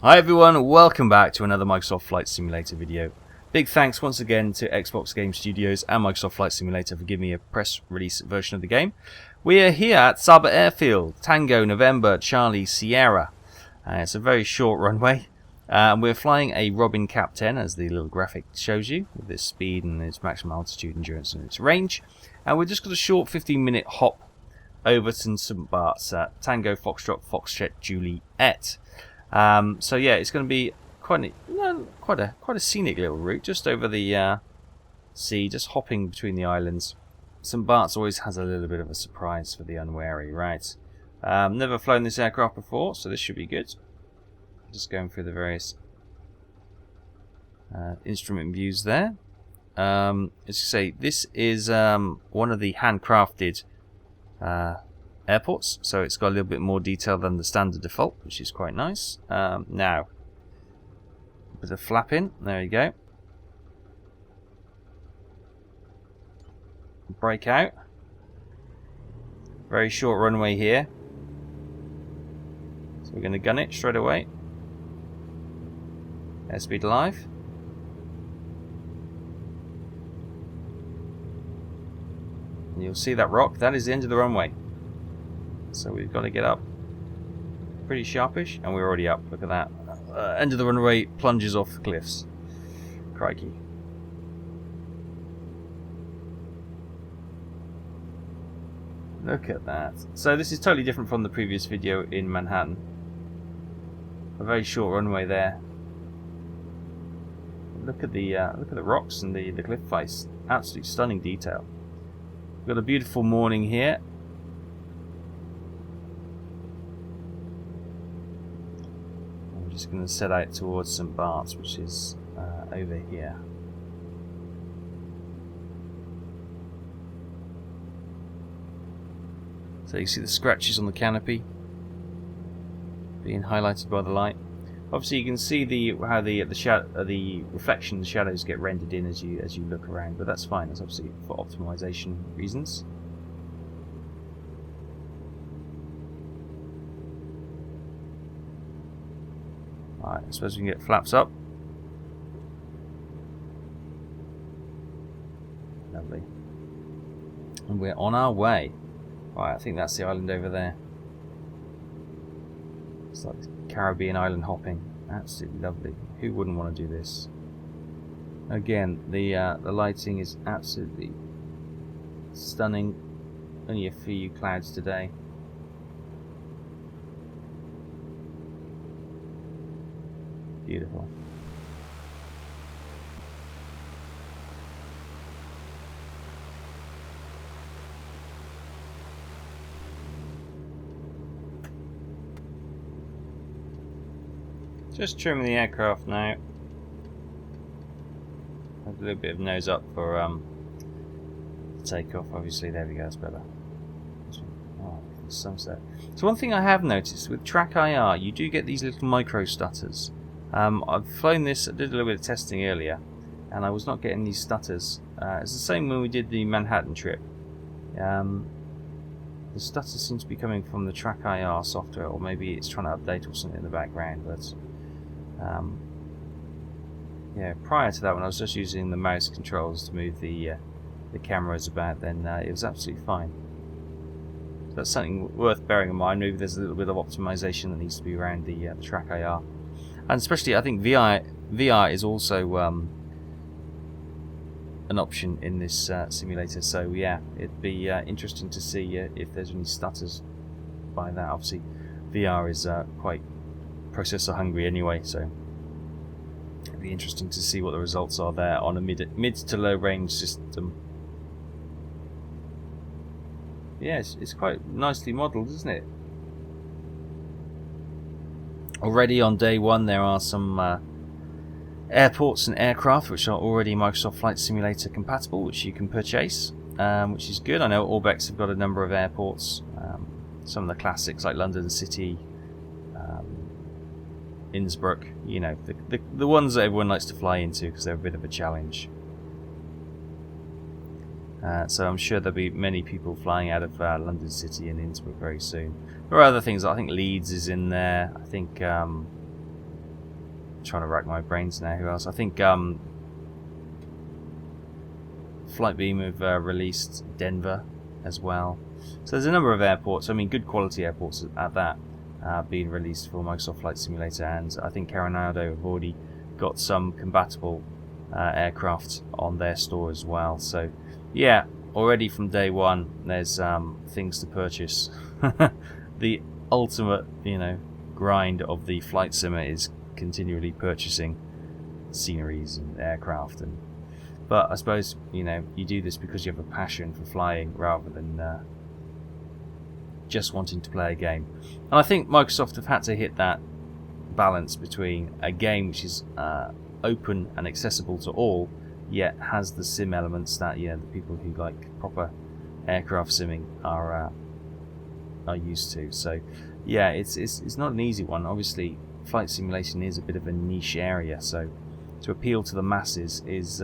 Hi everyone, welcome back to another Microsoft Flight Simulator video. Big thanks once again to Xbox Game Studios and Microsoft Flight Simulator for giving me a press release version of the game. We are here at Saba Airfield, Tango November Charlie Sierra. It's a very short runway. We're flying a Robin Cap 10 as the little graphic shows you, with its speed and its maximum altitude, endurance and its range. And we've just got a short 15-minute hop over to St. Barts at Tango Foxtrot Foxtrot Juliet. So yeah, it's going to be quite a scenic little route, just over the sea, just hopping between the islands. St. Barts always has a little bit of a surprise for the unwary, right? Never flown this aircraft before, so this should be good. Just going through the various instrument views there. As you say, this is one of the handcrafted airports, so it's got a little bit more detail than the standard default, which is quite nice. Now, a bit of flapping, there you go. Break out. Very short runway here. So we're going to gun it straight away. Airspeed alive. And you'll see that rock, that is the end of the runway. So we've got to get up pretty sharpish, and we're already up. Look at that. End of the runway plunges off the cliffs. Crikey. Look at that. So this is totally different from the previous video in Manhattan. A very short runway there. Look at the rocks and the cliff face. Absolutely stunning detail. We've got a beautiful morning here. I'm just going to set out towards St. Barts, which is over here. So you see the scratches on the canopy being highlighted by the light. Obviously, you can see how the reflection, the shadows get rendered in as you look around, but that's fine. That's obviously for optimization reasons. Alright, I suppose we can get flaps up. Lovely. And we're on our way. Right, I think that's the island over there. It's like Caribbean island hopping. Absolutely lovely. Who wouldn't want to do this? Again, the lighting is absolutely stunning. Only a few clouds today. Beautiful. Just trimming the aircraft now. A little bit of nose up for takeoff. Obviously, there we go. That's better. Oh, the sunset. So one thing I have noticed with Track IR, you do get these little micro stutters. I've flown this. I did a little bit of testing earlier, and I was not getting these stutters. It's the same when we did the Manhattan trip. The stutters seem to be coming from the Track IR software, or maybe it's trying to update or something in the background. But yeah, prior to that, when I was just using the mouse controls to move the cameras about, then it was absolutely fine. So that's something worth bearing in mind. Maybe there's a little bit of optimization that needs to be around the Track IR, and especially I think VR is also an option in this simulator. So yeah, it'd be interesting to see if there's any stutters by that. Obviously, VR is quite processor hungry anyway, so it'd be interesting to see what the results are there on a mid to low range system. Yes, it's quite nicely modelled, isn't it? Already on day one, there are some airports and aircraft which are already Microsoft Flight Simulator compatible, which you can purchase, which is good. I know Orbex have got a number of airports, some of the classics like London City, Innsbruck, you know, the ones that everyone likes to fly into because they're a bit of a challenge. So I'm sure there'll be many people flying out of London City and Innsbruck very soon. There are other things. I think Leeds is in there. I think trying to rack my brains now. Who else? I think Flightbeam have released Denver as well. So there's a number of airports. I mean, good quality airports at that being released for Microsoft Flight Simulator, and I think Coronado have already got some compatible aircraft on their store as well. So yeah, already from day one, there's things to purchase. The ultimate, grind of the flight simmer is continually purchasing sceneries and aircraft, but I suppose you do this because you have a passion for flying rather than just wanting to play a game. And I think Microsoft have had to hit that balance between a game which is open and accessible to all, yet has the sim elements that the people who like proper aircraft simming are used to. So yeah, it's not an easy one. Obviously, flight simulation is a bit of a niche area, so to appeal to the masses is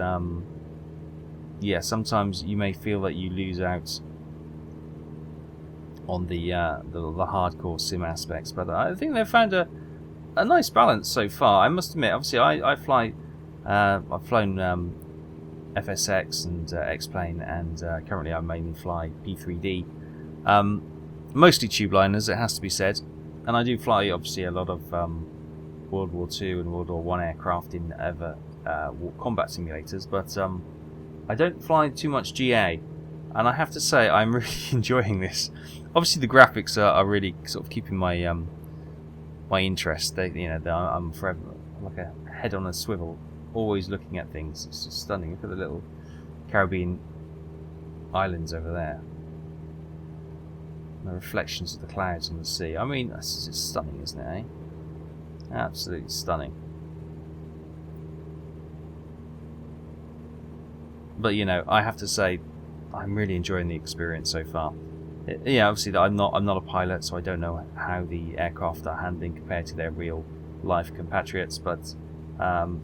sometimes you may feel that you lose out on the hardcore sim aspects, but I think they've found a nice balance so far. I must admit, obviously I fly I've flown FSX and X-Plane, and currently I mainly fly P3D, mostly tube liners, it has to be said, and I do fly obviously a lot of World War II and World War One aircraft in other combat simulators, but I don't fly too much GA, and I have to say I'm really enjoying this. Obviously the graphics are really sort of keeping my my interest. I'm forever like a head on a swivel, always looking at things. It's just stunning. Look at the little Caribbean islands over there, the reflections of the clouds on the sea. I mean, it's just stunning, isn't it, eh? Absolutely stunning. But I have to say, I'm really enjoying the experience so far. Obviously I'm not a pilot, so I don't know how the aircraft are handling compared to their real life compatriots, but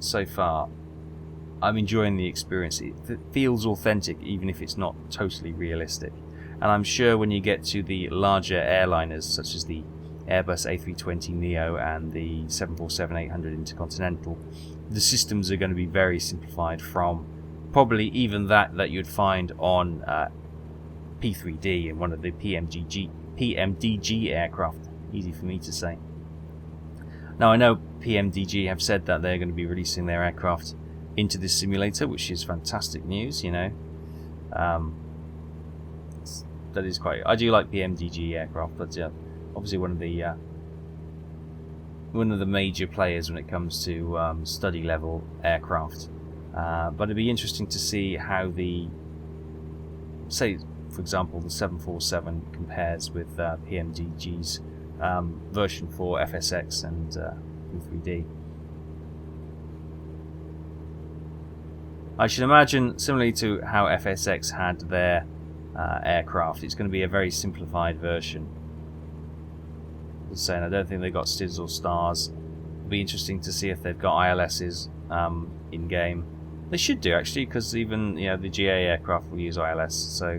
so far I'm enjoying the experience. It feels authentic, even if it's not totally realistic. And I'm sure when you get to the larger airliners, such as the Airbus A320neo and the 747-800 Intercontinental, the systems are going to be very simplified from probably even that you'd find on P3D and one of the PMDG aircraft. Easy for me to say. Now I know PMDG have said that they're going to be releasing their aircraft into this simulator, which is fantastic news. That is quite. I do like PMDG aircraft, but obviously one of the major players when it comes to study level aircraft. But it'd be interesting to see how say for example the 747 compares with PMDG's version for FSX and P3D. I should imagine, similarly to how FSX had their aircraft, it's going to be a very simplified version. Just saying, I don't think they've got STIDs or stars. It'll be interesting to see if they've got ILSs in game. They should do, actually, because even the GA aircraft will use ILS. So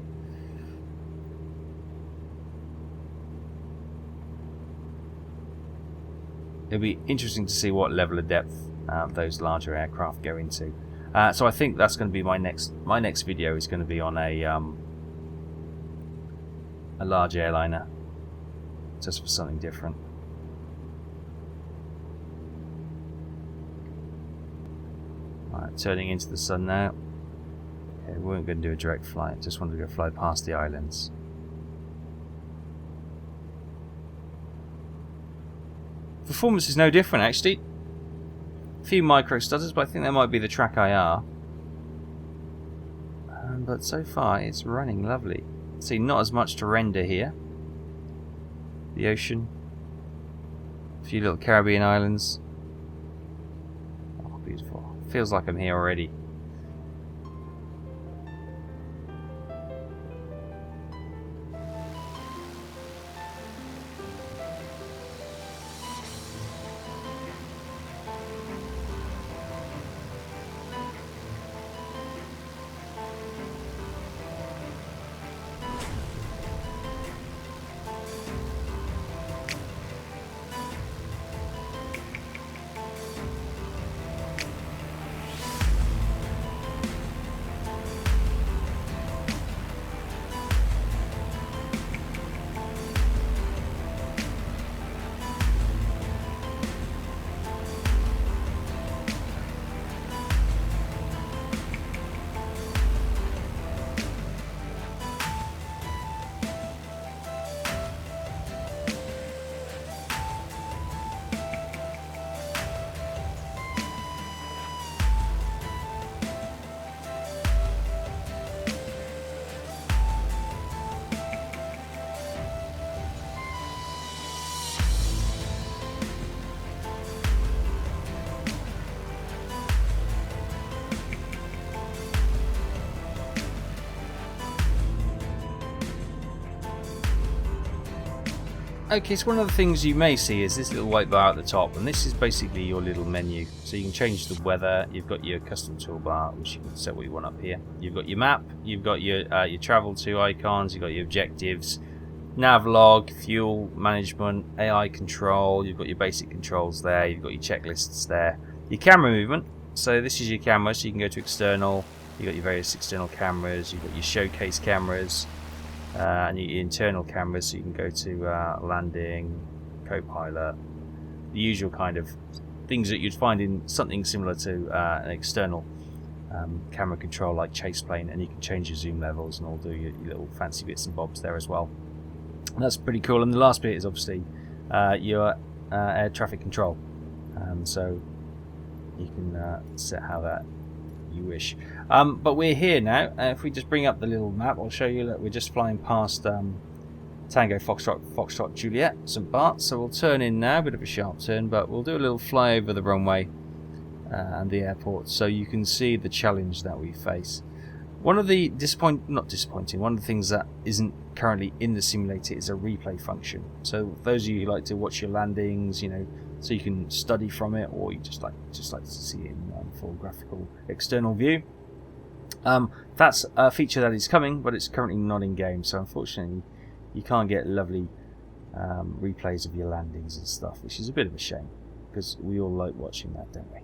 it'll be interesting to see what level of depth those larger aircraft go into. So I think that's going to be my next video is going to be on a large airliner, just for something different. Alright, turning into the sun now. Okay, we weren't going to do a direct flight, just wanted to go fly past the islands. Performance is no different, actually. A few micro stutters, but I think that might be the track IR. But so far it's running lovely. See, not as much to render here. The ocean, a few little Caribbean islands. Oh, beautiful. Feels like I'm here already. Okay, so one of the things you may see is this little white bar at the top, and this is basically your little menu. So you can change the weather. You've got your custom toolbar, which you can set what you want up here. You've got your map. You've got your travel to icons. You've got your objectives, nav log, fuel management, AI control. You've got your basic controls there. You've got your checklists there. Your camera movement. So this is your camera, so you can go to external. You've got your various external cameras. You've got your showcase cameras. And your internal cameras, so you can go to landing, co-pilot, the usual kind of things that you'd find in something similar to an external camera control like chase plane, and you can change your zoom levels and all do your little fancy bits and bobs there as well. And that's pretty cool. And the last bit is obviously your air traffic control, so you can set how that you wish. But we're here now. If we just bring up the little map, I'll show you that we're just flying past Tango Foxtrot Juliet, St. Barts. So we'll turn in now, a bit of a sharp turn, but we'll do a little fly over the runway and the airport, so you can see the challenge that we face. One of the one of the things that isn't currently in the simulator is a replay function. So those of you who like to watch your landings, so you can study from it, or you just like to see it in full graphical external view. That's a feature that is coming, but it's currently not in game, so unfortunately you can't get lovely replays of your landings and stuff, which is a bit of a shame, because we all like watching that, don't we?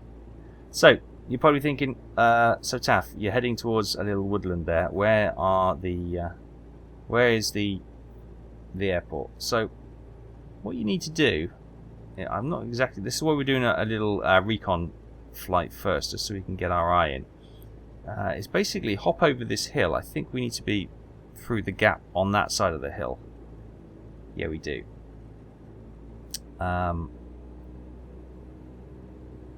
So you're probably thinking, so Taff, you're heading towards a little woodland there. Where is the airport? So what you need to do, I'm not exactly. This is why we're doing a little recon flight first, just so we can get our eye in. It's basically hop over this hill. I think we need to be through the gap on that side of the hill. Yeah, we do. And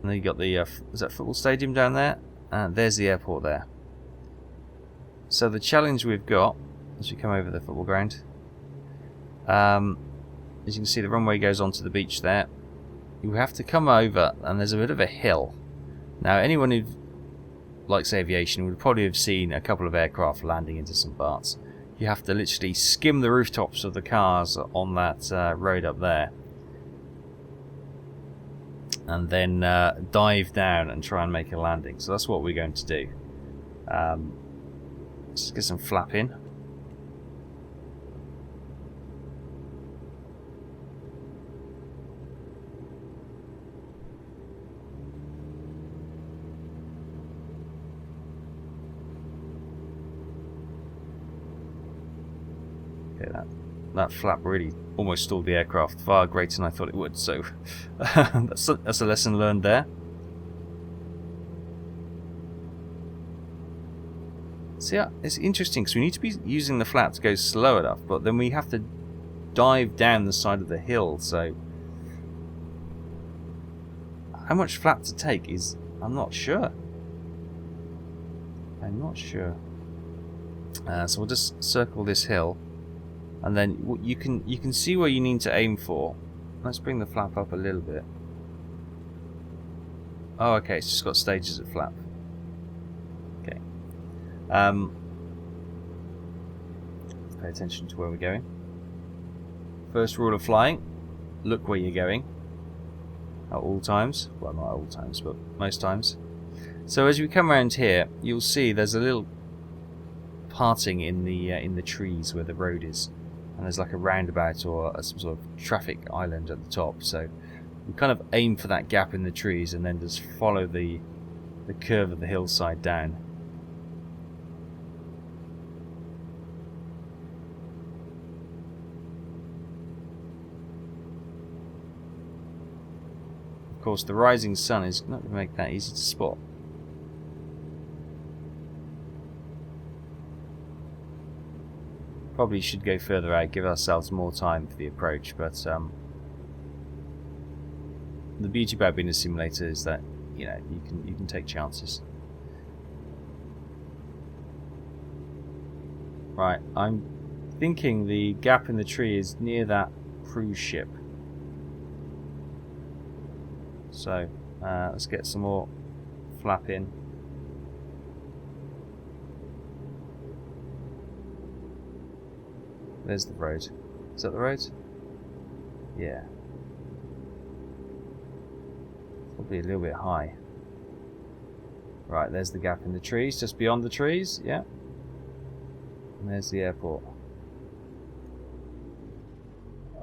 then you got the is that football stadium down there? And there's the airport there. So the challenge we've got as we come over the football ground. As you can see, the runway goes onto the beach there. You have to come over, and there's a bit of a hill. Now, anyone who likes aviation would probably have seen a couple of aircraft landing into St. Barts. You have to literally skim the rooftops of the cars on that road up there, and then dive down and try and make a landing. So that's what we're going to do. Let's get some flap in. That flap really almost stalled the aircraft, far greater than I thought it would, so that's a lesson learned there. See, it's interesting because we need to be using the flap to go slow enough, but then we have to dive down the side of the hill, so how much flap to take is, I'm not sure. So we'll just circle this hill. And then you can see where you need to aim for. Let's bring the flap up a little bit. Oh, okay, it's just got stages of flap. Okay. Pay attention to where we're going. First rule of flying: look where you're going. At all times. Well, not at all times, but most times. So as we come around here, you'll see there's a little parting in the trees where the road is. And there's like a roundabout or some sort of traffic island at the top, so we kind of aim for that gap in the trees and then just follow the curve of the hillside down. Of course, the rising sun is not going to make that easy to spot. Probably should go further out, give ourselves more time for the approach, but the beauty about being a simulator is that you can take chances. Right, I'm thinking the gap in the tree is near that cruise ship. So let's get some more flap in. There's the road. Is that the road? Yeah. Probably a little bit high. Right, there's the gap in the trees, just beyond the trees, yeah. And there's the airport.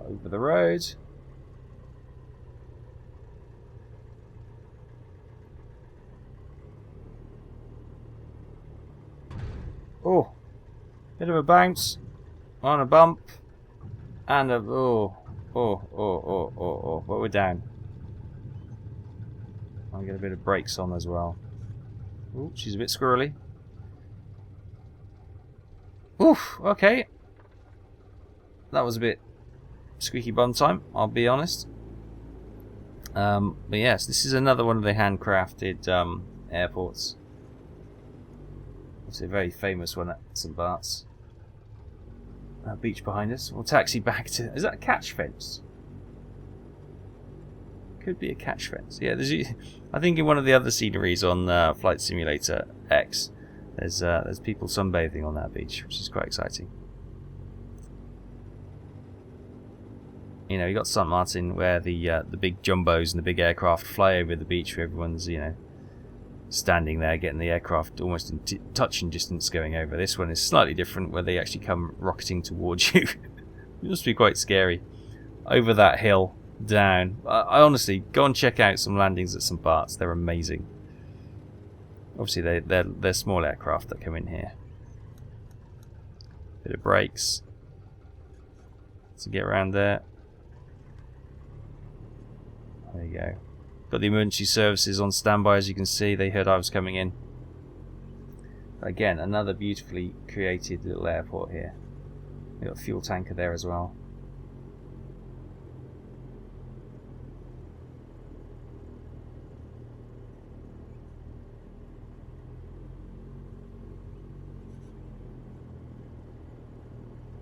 Over the road. Oh, bit of a bounce on a bump, and a but we're down. I'll get a bit of brakes on as well. Ooh, she's a bit squirrely. Oof, okay. That was a bit squeaky bum time, I'll be honest. But yes, this is another one of the handcrafted airports. It's a very famous one at St. Barts. Beach behind us. We'll taxi back to... Is that a catch fence? Could be a catch fence. Yeah, I think in one of the other sceneries on Flight Simulator X, there's people sunbathing on that beach, which is quite exciting. You know, you got St. Martin where the big jumbos and the big aircraft fly over the beach where everyone's, you know, standing there getting the aircraft almost in touching distance going over. This one is slightly different where they actually come rocketing towards you. It must be quite scary. Over that hill, down. I honestly, go and check out some landings at St. Barts. They're amazing. Obviously they're small aircraft that come in here. Bit of brakes to get around there. There you go. Got the emergency services on standby, as you can see. They heard I was coming in. Again, another beautifully created little airport here. We've got a fuel tanker there as well.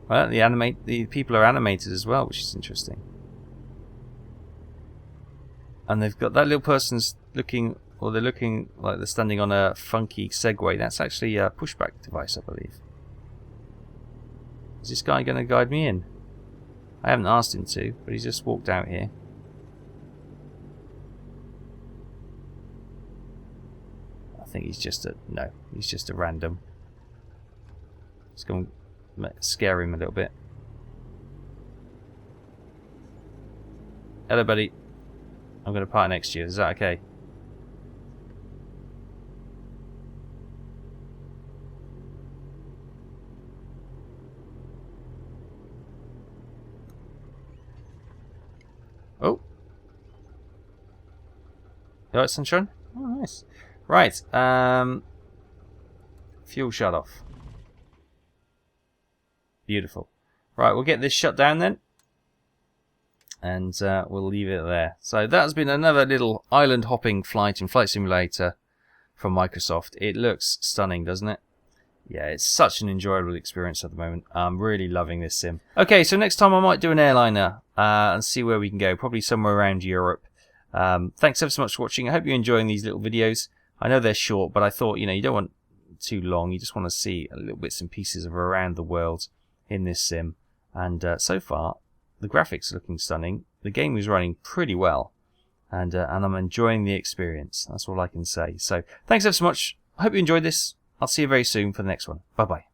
Well, the people are animated as well, which is interesting. And they've got that little person's looking, or they're looking like they're standing on a funky Segway. That's actually a pushback device, I believe. Is this guy going to guide me in? I haven't asked him to, but he's just walked out here. I think he's just he's just a random. Let's go and scare him a little bit. Hello, buddy. I'm going to park next to you. Is that okay? Oh. You alright, sunshine? Oh, nice. Right. Fuel shut off. Beautiful. Right, we'll get this shut down then. And we'll leave it there. So that's been another little island hopping flight in Flight Simulator from Microsoft. It looks stunning, doesn't it? Yeah, it's such an enjoyable experience at the moment. I'm really loving this sim. Okay, so next time I might do an airliner and see where we can go. Probably somewhere around Europe. Thanks ever so much for watching. I hope you're enjoying these little videos. I know they're short, but I thought, you know, you don't want too long. You just want to see a little bits and pieces of around the world in this sim. And so far, the graphics are looking stunning. The game is running pretty well, and I'm enjoying the experience. That's all I can say. So thanks ever so much. I hope you enjoyed this. I'll see you very soon for the next one. Bye bye.